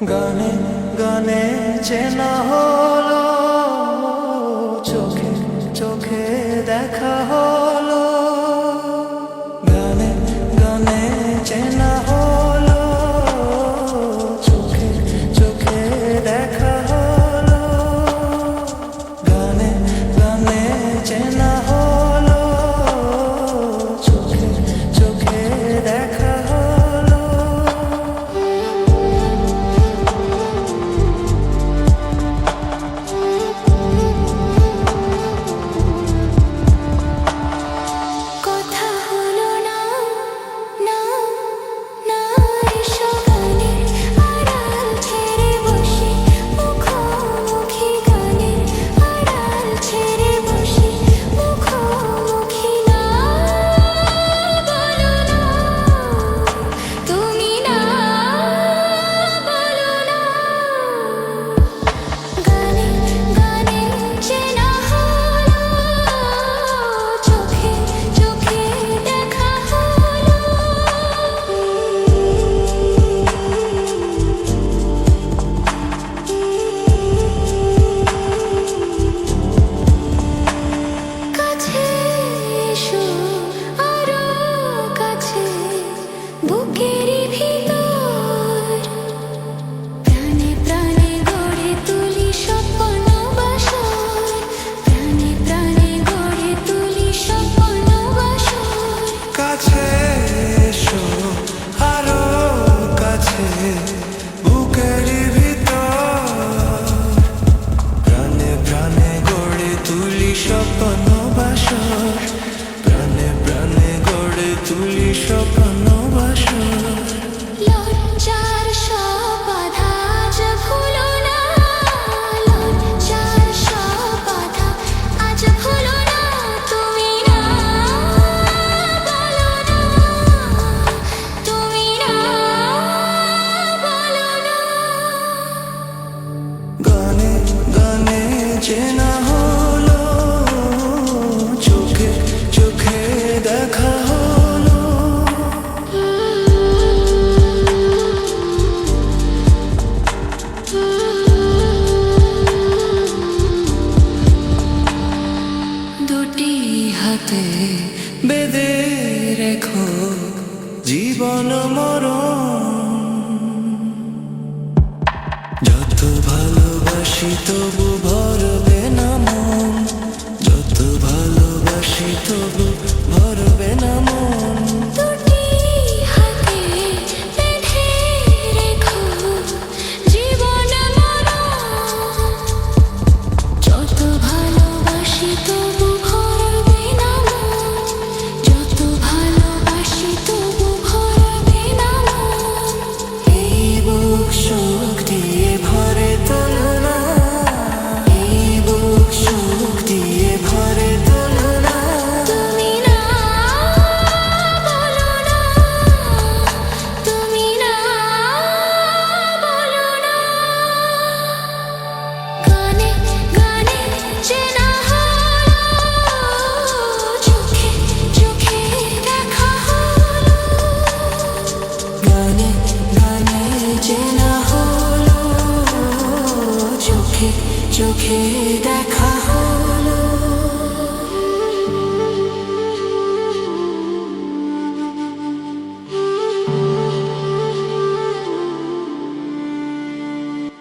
গানে গানে চেনা হলো, চোখে চোখে দেখা হলো। গানে গানে চেনা হলো, চোখে চোখে দেখা হলো। গানে গানে চেনা হলো, চোখে চোখে দেখা হলো। কথা হলো না, না, না, এসো গানের আড়াল ছেড়ে বসি, মুখোমুখি গানের আড়াল ছেড়ে বসি, মুখোমুখি না, বলো না, তুমি না, বলো না। গানে গানে চেনা হলো, চোখে চোখে দেখা হলো। কাছে এসো, আরো কাছে, বুকেরই ভিতর প্রাণে প্রাণে গড়ে তুলি স্বপ্ন বাসর, প্রাণে প্রাণে গড়ে তুলি স্বপ্ন বাসর। কাছে এসো, আরো কাছে, বুকেরই ভিতর প্রাণে প্রাণে গড়ে তুলি স্বপ্ন বাসর, প্রাণে প্রাণে গড়ে তুলি স্বপ্ন বাসর। লজ্জার সব বাধা আজ ভুলো না, লজ্জার সব বাধা আজ ভুলো না, তুমি না, বলো না, তুমি না, বলো না। গানে গানে চেনা হলো, চোখে চোখে দেখা হলো। দুটি হাতে বেঁধে রেখো জীবন মরণ, যত ভালোবাসি তবু ভরবে না মন, যত ভালোবাসি তবু ভরবে না মন। দুটি হাতে বেঁধে রেখো জীবন মরণ, যত ভালোবাসি তবু ভরবে না মন, যত ভালোবাসি তবু ভরবে না মন। এই বুক সুখ দিয়ে ভরে তোলো না, এই বুক সুখ দিয়ে ভরে তোলো না। তুমি না, বলো না, তুমি না, বলো না। গানে গানে চেনা হলো, চোখে চোখে দেখা হলো। গানে গানে চেনা হলো, চোখে চোখে দেখা